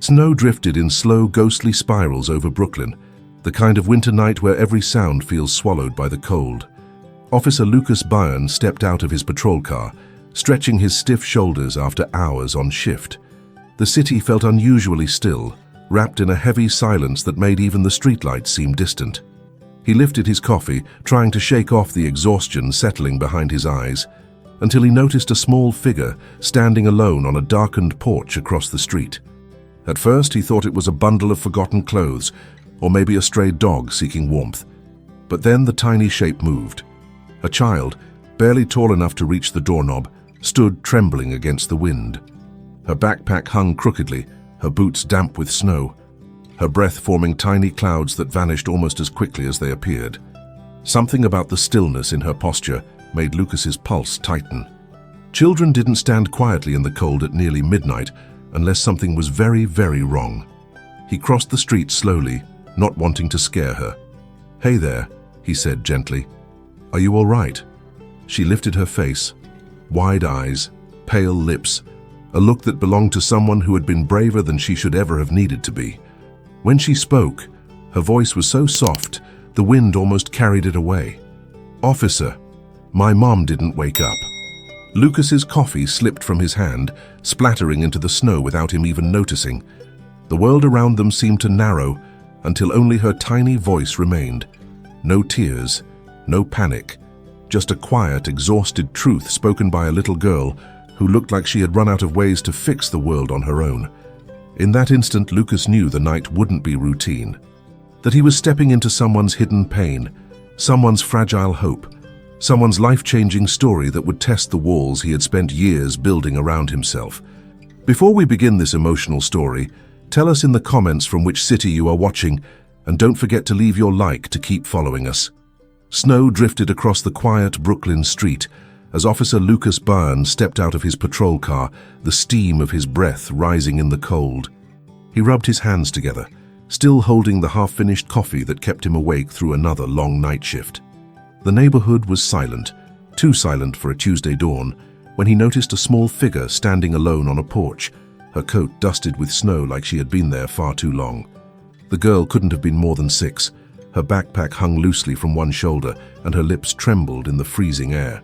Snow drifted in slow, ghostly spirals over Brooklyn, the kind of winter night where every sound feels swallowed by the cold. Officer Lucas Byrne stepped out of his patrol car, stretching his stiff shoulders after hours on shift. The city felt unusually still, wrapped in a heavy silence that made even the streetlights seem distant. He lifted his coffee, trying to shake off the exhaustion settling behind his eyes, until he noticed a small figure standing alone on a darkened porch across the street. At first, he thought it was a bundle of forgotten clothes, or maybe a stray dog seeking warmth. But then the tiny shape moved. A child, barely tall enough to reach the doorknob, stood trembling against the wind. Her backpack hung crookedly, her boots damp with snow, her breath forming tiny clouds that vanished almost as quickly as they appeared. Something about the stillness in her posture made Lucas's pulse tighten. Children didn't stand quietly in the cold at nearly midnight unless something was very, very wrong. He crossed the street slowly, not wanting to scare her. "Hey there," he said gently. "Are you all right?" She lifted her face, wide eyes, pale lips, a look that belonged to someone who had been braver than she should ever have needed to be. When she spoke, her voice was so soft, the wind almost carried it away. "Officer, my mom didn't wake up." Lucas's coffee slipped from his hand, splattering into the snow without him even noticing. The world around them seemed to narrow until only her tiny voice remained. No tears, no panic, just a quiet, exhausted truth spoken by a little girl who looked like she had run out of ways to fix the world on her own. In that instant, Lucas knew the night wouldn't be routine, that he was stepping into someone's hidden pain, someone's fragile hope, someone's life-changing story that would test the walls he had spent years building around himself. Before we begin this emotional story, tell us in the comments from which city you are watching, and don't forget to leave your like to keep following us. Snow drifted across the quiet Brooklyn street as Officer Lucas Byrne stepped out of his patrol car, the steam of his breath rising in the cold. He rubbed his hands together, still holding the half-finished coffee that kept him awake through another long night shift. The neighborhood was silent, too silent for a Tuesday dawn, when he noticed a small figure standing alone on a porch, her coat dusted with snow like she had been there far too long. The girl couldn't have been more than 6. Her backpack hung loosely from one shoulder, and her lips trembled in the freezing air.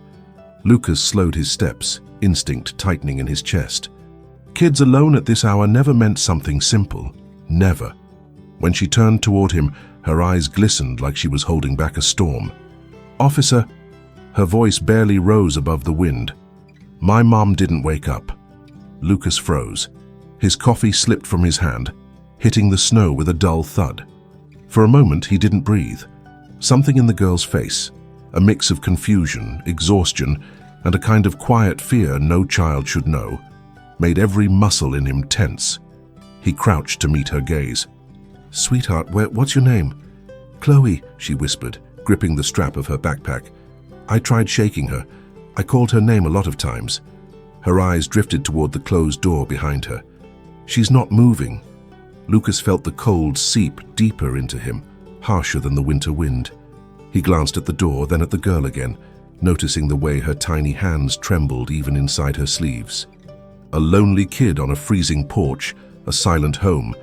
Lucas slowed his steps, instinct tightening in his chest. Kids alone at this hour never meant something simple. Never. When she turned toward him, her eyes glistened like she was holding back a storm. "Officer," her voice barely rose above the wind. "My mom didn't wake up." Lucas froze. His coffee slipped from his hand, hitting the snow with a dull thud. For a moment, he didn't breathe. Something in the girl's face, a mix of confusion, exhaustion, and a kind of quiet fear no child should know, made every muscle in him tense. He crouched to meet her gaze. "Sweetheart, what's your name?" "Chloe," she whispered, gripping the strap of her backpack. I tried shaking her. I called her name a lot of times. Her eyes drifted toward the closed door behind her. "She's not moving." Lucas felt the cold seep deeper into him, harsher than the winter wind. He glanced at the door, then at the girl again, noticing the way her tiny hands trembled even inside her sleeves. A lonely kid on a freezing porch, a silent home,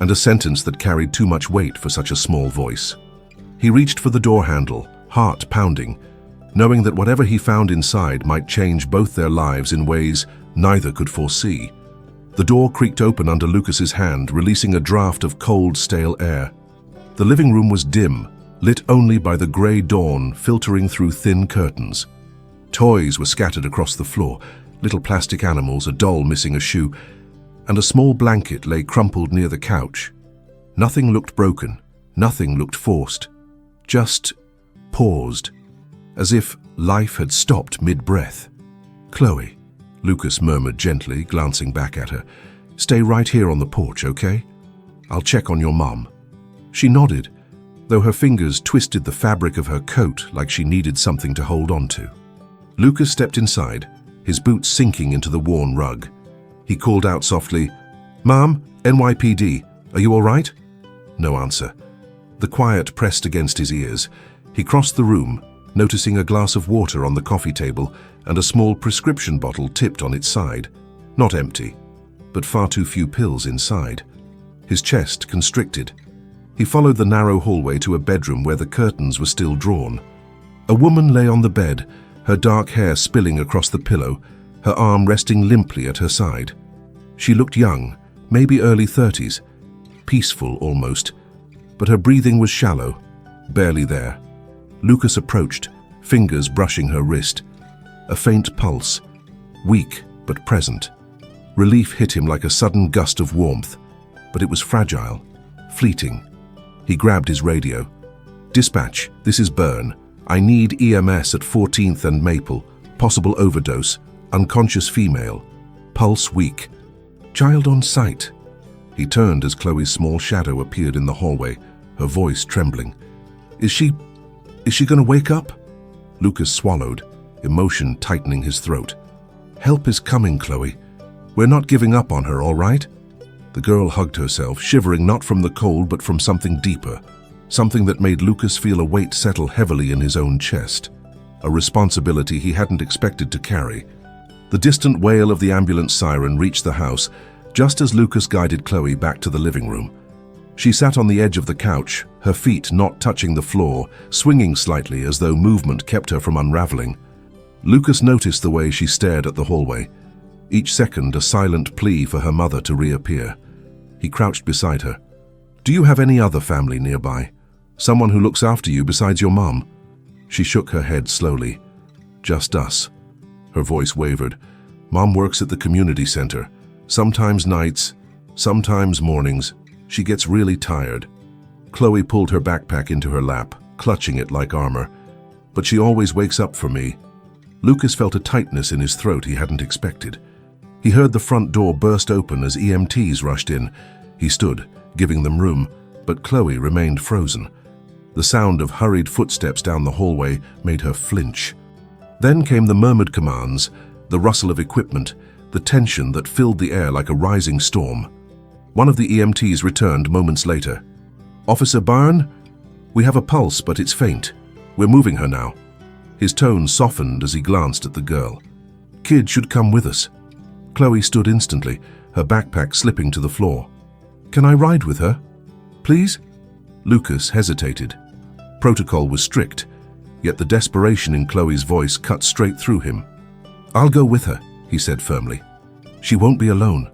and a sentence that carried too much weight for such a small voice. He reached for the door handle, heart pounding, knowing that whatever he found inside might change both their lives in ways neither could foresee. The door creaked open under Lucas's hand, releasing a draft of cold, stale air. The living room was dim, lit only by the gray dawn filtering through thin curtains. Toys were scattered across the floor, little plastic animals, a doll missing a shoe, and a small blanket lay crumpled near the couch. Nothing looked broken, nothing looked forced, just paused, as if life had stopped mid-breath. "Chloe," Lucas murmured gently, glancing back at her. "Stay right here on the porch, okay? I'll check on your mom." She nodded, though her fingers twisted the fabric of her coat like she needed something to hold on to. Lucas stepped inside, his boots sinking into the worn rug. He called out softly, "Mom, NYPD, are you all right?" No answer. The quiet pressed against his ears. He crossed the room, noticing a glass of water on the coffee table and a small prescription bottle tipped on its side. Not empty, but far too few pills inside. his chest constricted. He followed the narrow hallway to a bedroom where the curtains were still drawn. A woman lay on the bed, her dark hair spilling across the pillow, her arm resting limply at her side. She looked young, maybe early 30s, peaceful almost, but her breathing was shallow, barely there. Lucas approached, fingers brushing her wrist. A faint pulse, weak but present. Relief hit him like a sudden gust of warmth, but it was fragile, fleeting. He grabbed his radio. "Dispatch, this is Byrne. I need EMS at 14th and Maple. Possible overdose. Unconscious female. Pulse weak. Child on site." He turned as Chloe's small shadow appeared in the hallway, her voice trembling. Is she gonna wake up?" Lucas swallowed, emotion tightening his throat. "Help is coming, Chloe. We're not giving up on her, all right?" The girl hugged herself, shivering not from the cold but from something deeper, something that made Lucas feel a weight settle heavily in his own chest, a responsibility he hadn't expected to carry. The distant wail of the ambulance siren reached the house just as Lucas guided Chloe back to the living room. She sat on the edge of the couch, her feet not touching the floor, swinging slightly as though movement kept her from unraveling. Lucas noticed the way she stared at the hallway, each second a silent plea for her mother to reappear. He crouched beside her. "Do you have any other family nearby? Someone who looks after you besides your mom?" She shook her head slowly. "Just us." Her voice wavered. "Mom works at the community center. Sometimes nights, sometimes mornings. She gets really tired." Chloe pulled her backpack into her lap, clutching it like armor. "But she always wakes up for me." Lucas felt a tightness in his throat he hadn't expected. He heard the front door burst open as EMTs rushed in. He stood, giving them room, but Chloe remained frozen. The sound of hurried footsteps down the hallway made her flinch. Then came the murmured commands, the rustle of equipment, the tension that filled the air like a rising storm. One of the EMTs returned moments later. "Officer Byrne? We have a pulse, but it's faint. We're moving her now." His tone softened as he glanced at the girl. "Kid should come with us." Chloe stood instantly, her backpack slipping to the floor. "Can I ride with her? Please?" Lucas hesitated. Protocol was strict, yet the desperation in Chloe's voice cut straight through him. "I'll go with her," he said firmly. "She won't be alone."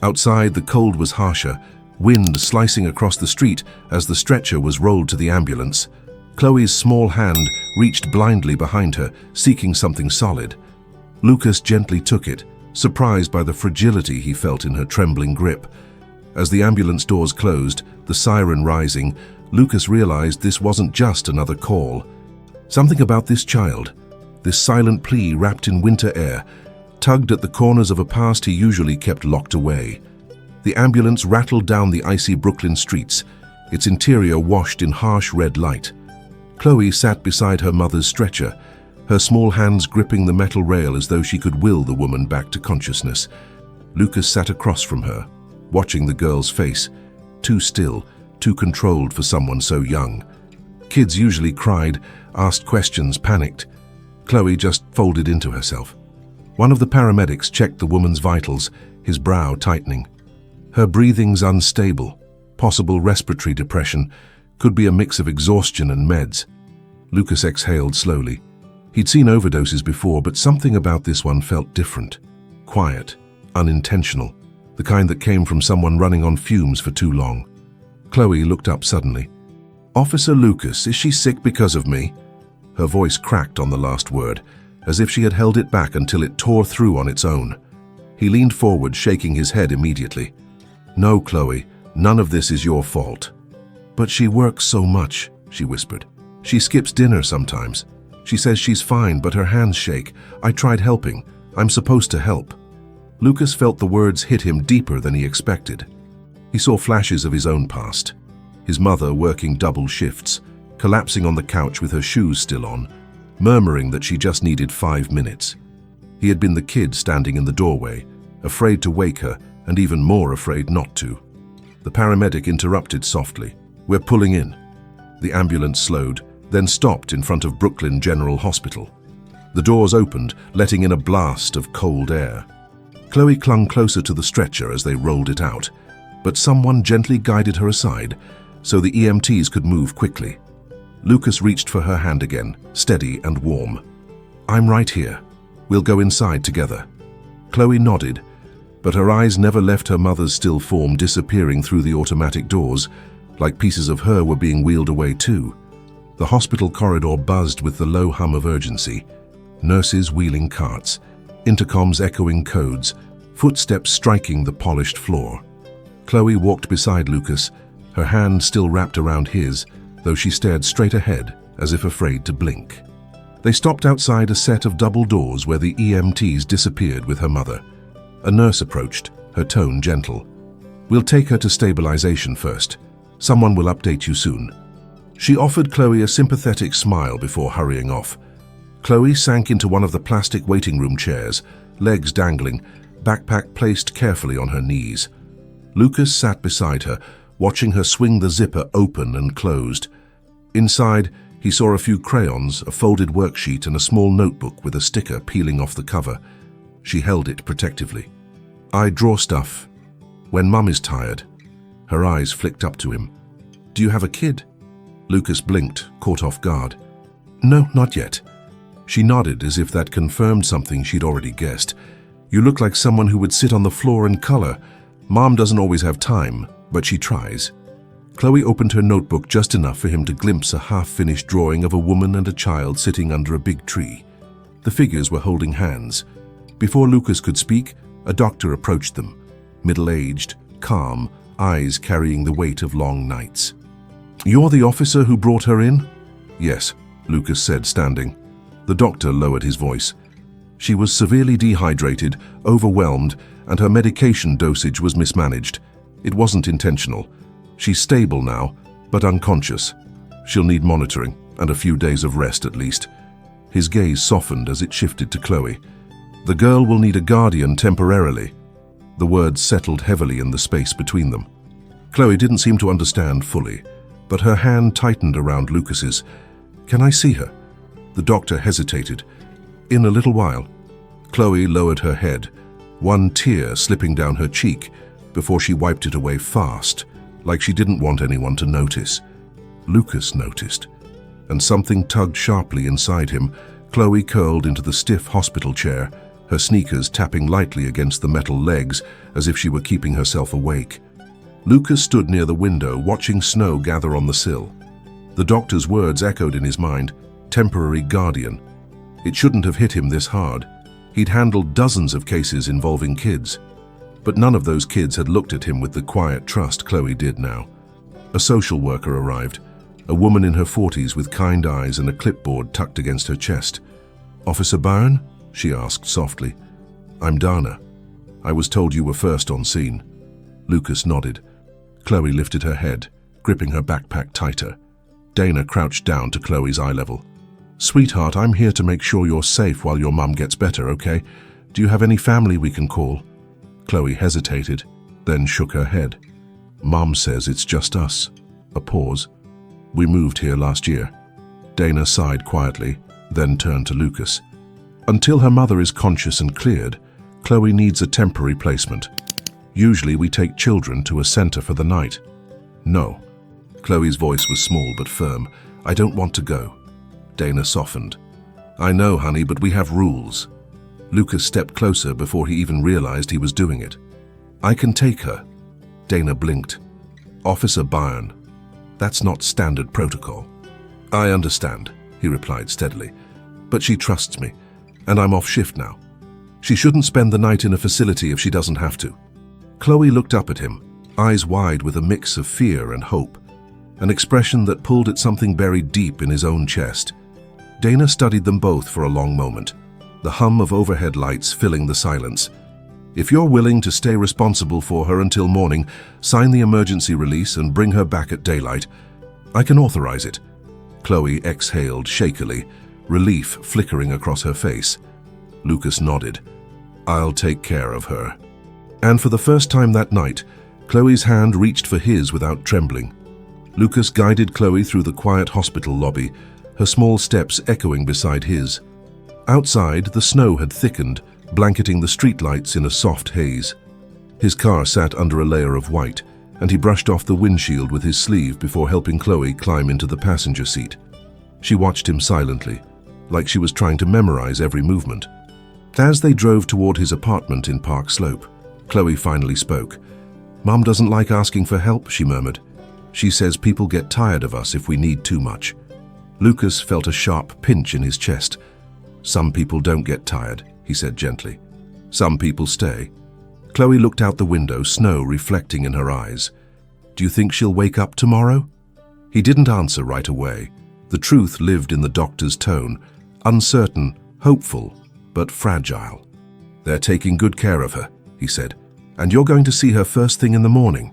Outside, the cold was harsher, wind slicing across the street as the stretcher was rolled to the ambulance. Chloe's small hand reached blindly behind her, seeking something solid. Lucas gently took it, surprised by the fragility he felt in her trembling grip. As the ambulance doors closed, the siren rising, Lucas realized this wasn't just another call. Something about this child, this silent plea wrapped in winter air, tugged at the corners of a past he usually kept locked away. The ambulance rattled down the icy Brooklyn streets, its interior washed in harsh red light. Chloe sat beside her mother's stretcher, her small hands gripping the metal rail as though she could will the woman back to consciousness. Lucas sat across from her, watching the girl's face, too still, too controlled for someone so young. Kids usually cried, asked questions, panicked. Chloe just folded into herself. One of the paramedics checked the woman's vitals, his brow tightening. Her breathing's unstable, possible respiratory depression, could be a mix of exhaustion and meds. Lucas exhaled slowly. He'd seen overdoses before, but something about this one felt different. Quiet, unintentional, the kind that came from someone running on fumes for too long. Chloe looked up suddenly. "Officer Lucas, is she sick because of me?" Her voice cracked on the last word, as if she had held it back until it tore through on its own. He leaned forward, shaking his head immediately. "No, Chloe, none of this is your fault." "But she works so much," she whispered. "She skips dinner sometimes. She says she's fine, but her hands shake. I tried helping. I'm supposed to help." Lucas felt the words hit him deeper than he expected. He saw flashes of his own past. His mother working double shifts, collapsing on the couch with her shoes still on, murmuring that she just needed 5 minutes. He had been the kid standing in the doorway, afraid to wake her and even more afraid not to. The paramedic interrupted softly. "We're pulling in." The ambulance slowed, then stopped in front of Brooklyn General Hospital. The doors opened, letting in a blast of cold air. Chloe clung closer to the stretcher as they rolled it out. but someone gently guided her aside so the EMTs could move quickly. Lucas reached for her hand again, steady and warm. "I'm right here. We'll go inside together." Chloe nodded, but her eyes never left her mother's still form disappearing through the automatic doors, like pieces of her were being wheeled away too. The hospital corridor buzzed with the low hum of urgency. Nurses wheeling carts, intercoms echoing codes, footsteps striking the polished floor. Chloe walked beside Lucas, her hand still wrapped around his, though she stared straight ahead, as if afraid to blink. They stopped outside a set of double doors where the EMTs disappeared with her mother. A nurse approached, her tone gentle. "We'll take her to stabilization first. Someone will update you soon." She offered Chloe a sympathetic smile before hurrying off. Chloe sank into one of the plastic waiting room chairs, legs dangling, backpack placed carefully on her knees. Lucas sat beside her, watching her swing the zipper open and closed. Inside, he saw a few crayons, a folded worksheet, and a small notebook with a sticker peeling off the cover. She held it protectively. "I draw stuff when Mum is tired." Her eyes flicked up to him. "Do you have a kid?" Lucas blinked, caught off guard. "No, not yet." She nodded as if that confirmed something she'd already guessed. "You look like someone who would sit on the floor and color. Mom doesn't always have time, but she tries." Chloe opened her notebook just enough for him to glimpse a half-finished drawing of a woman and a child sitting under a big tree. The figures were holding hands. Before Lucas could speak, a doctor approached them, middle-aged, calm, eyes carrying the weight of long nights. "You're the officer who brought her in?" "Yes," Lucas said, standing. The doctor lowered his voice. She was severely dehydrated, overwhelmed, and her medication dosage was mismanaged. It wasn't intentional. She's stable now, but unconscious. She'll need monitoring, and a few days of rest at least. His gaze softened as it shifted to Chloe. "The girl will need a guardian temporarily." The words settled heavily in the space between them. Chloe didn't seem to understand fully, but her hand tightened around Lucas's. "Can I see her?" The doctor hesitated. "In a little while." Chloe lowered her head, one tear slipping down her cheek before she wiped it away fast, like she didn't want anyone to notice. Lucas noticed, and something tugged sharply inside him. Chloe curled into the stiff hospital chair, her sneakers tapping lightly against the metal legs as if she were keeping herself awake. Lucas stood near the window, watching snow gather on the sill. The doctor's words echoed in his mind, temporary guardian. It shouldn't have hit him this hard. He'd handled dozens of cases involving kids, but none of those kids had looked at him with the quiet trust Chloe did now. A social worker arrived, a woman in her 40s with kind eyes and a clipboard tucked against her chest. "Officer Byrne?" she asked softly. "I'm Dana. I was told you were first on scene." Lucas nodded. Chloe lifted her head, gripping her backpack tighter. Dana crouched down to Chloe's eye level. "Sweetheart, I'm here to make sure you're safe while your mum gets better, okay? Do you have any family we can call?" Chloe hesitated, then shook her head. "Mum says it's just us." A pause. "We moved here last year." Dana sighed quietly, then turned to Lucas. "Until her mother is conscious and cleared, Chloe needs a temporary placement. Usually we take children to a center for the night." "No." Chloe's voice was small but firm. "I don't want to go." Dana softened. "I know, honey, but we have rules." Lucas stepped closer before he even realized he was doing it. "I can take her." Dana blinked. "Officer Byrne, that's not standard protocol." "I understand," he replied steadily. "But she trusts me, and I'm off shift now. She shouldn't spend the night in a facility if she doesn't have to." Chloe looked up at him, eyes wide with a mix of fear and hope, an expression that pulled at something buried deep in his own chest. Dana studied them both for a long moment, the hum of overhead lights filling the silence. "If you're willing to stay responsible for her until morning, sign the emergency release and bring her back at daylight. I can authorize it." Chloe exhaled shakily, relief flickering across her face. Lucas nodded. "I'll take care of her." And for the first time that night, Chloe's hand reached for his without trembling. Lucas guided Chloe through the quiet hospital lobby, her small steps echoing beside his. Outside, the snow had thickened, blanketing the streetlights in a soft haze. His car sat under a layer of white, and he brushed off the windshield with his sleeve before helping Chloe climb into the passenger seat. She watched him silently, like she was trying to memorize every movement. As they drove toward his apartment in Park Slope, Chloe finally spoke. "Mom doesn't like asking for help," she murmured. "She says people get tired of us if we need too much." Lucas felt a sharp pinch in his chest. "Some people don't get tired," he said gently. "Some people stay." Chloe looked out the window, snow reflecting in her eyes. "Do you think she'll wake up tomorrow?" He didn't answer right away. The truth lived in the doctor's tone, uncertain, hopeful, but fragile. "They're taking good care of her," he said. "And you're going to see her first thing in the morning?"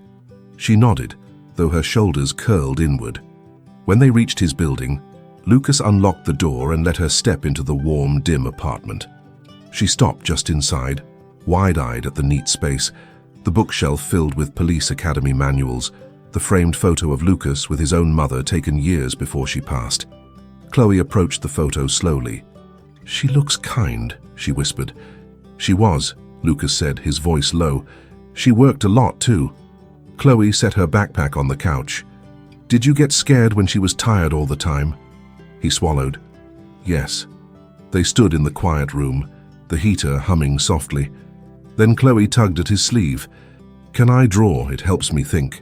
She nodded, though her shoulders curled inward. When they reached his building, Lucas unlocked the door and let her step into the warm, dim apartment. She stopped just inside, wide-eyed at the neat space, the bookshelf filled with police academy manuals, the framed photo of Lucas with his own mother taken years before she passed. Chloe approached the photo slowly. "She looks kind," she whispered. "She was," Lucas said, his voice low. "She worked a lot, too." Chloe set her backpack on the couch. "Did you get scared when she was tired all the time?" He swallowed. "Yes." They stood in the quiet room, the heater humming softly. Then Chloe tugged at his sleeve. "Can I draw? It helps me think."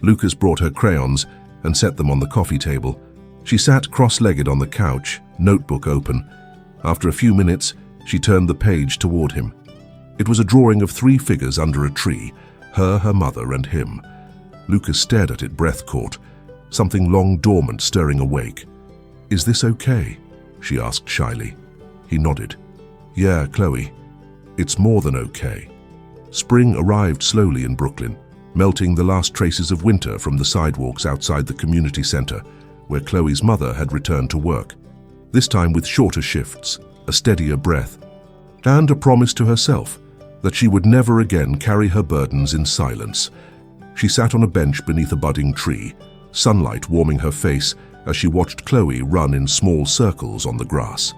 Lucas brought her crayons and set them on the coffee table. She sat cross-legged on the couch, notebook open. After a few minutes, she turned the page toward him. It was a drawing of 3 figures under a tree, her mother, and him. Lucas stared at it, breath caught, something long dormant stirring awake. "Is this okay?" she asked shyly. He nodded. "Yeah, Chloe. It's more than okay." Spring arrived slowly in Brooklyn, melting the last traces of winter from the sidewalks outside the community center, where Chloe's mother had returned to work, this time with shorter shifts, a steadier breath, and a promise to herself that she would never again carry her burdens in silence. She sat on a bench beneath a budding tree, sunlight warming her face as she watched Chloe run in small circles on the grass.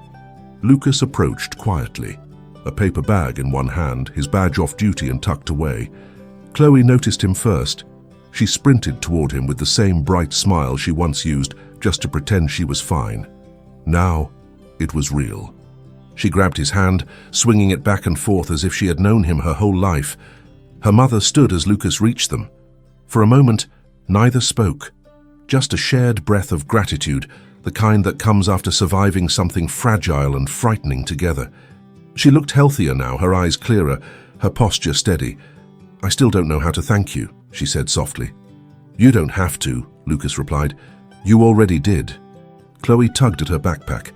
Lucas approached quietly, a paper bag in one hand, his badge off duty and tucked away. Chloe noticed him first. She sprinted toward him with the same bright smile she once used just to pretend she was fine. Now, it was real. She grabbed his hand, swinging it back and forth as if she had known him her whole life. Her mother stood as Lucas reached them. For a moment, neither spoke. Just a shared breath of gratitude, the kind that comes after surviving something fragile and frightening together. She looked healthier now, her eyes clearer, her posture steady. "I still don't know how to thank you," she said softly. "You don't have to," Lucas replied. "You already did." Chloe tugged at her backpack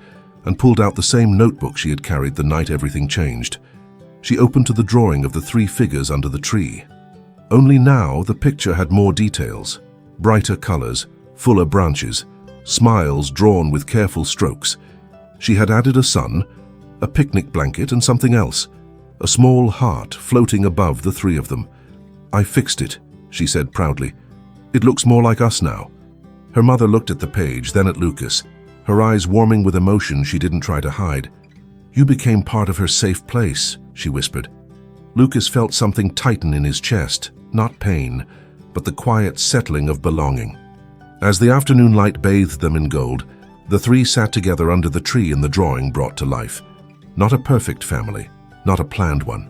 and pulled out the same notebook she had carried the night everything changed. She opened to the drawing of the 3 figures under the tree. Only now the picture had more details, brighter colors, fuller branches, smiles drawn with careful strokes. She had added a sun, a picnic blanket, and something else, a small heart floating above the 3 of them. "I fixed it," she said proudly. "It looks more like us now." Her mother looked at the page, then at Lucas, her eyes warming with emotion she didn't try to hide. "You became part of her safe place," she whispered. Lucas felt something tighten in his chest, not pain, but the quiet settling of belonging. As the afternoon light bathed them in gold, the 3 sat together under the tree in the drawing brought to life. Not a perfect family, not a planned one,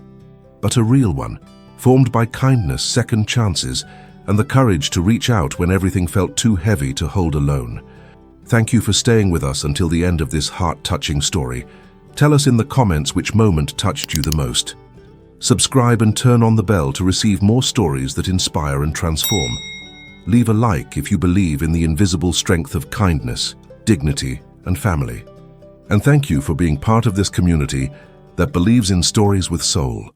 but a real one, formed by kindness, second chances, and the courage to reach out when everything felt too heavy to hold alone. Thank you for staying with us until the end of this heart-touching story. Tell us in the comments which moment touched you the most. Subscribe and turn on the bell to receive more stories that inspire and transform. Leave a like if you believe in the invisible strength of kindness, dignity, and family. And thank you for being part of this community that believes in stories with soul.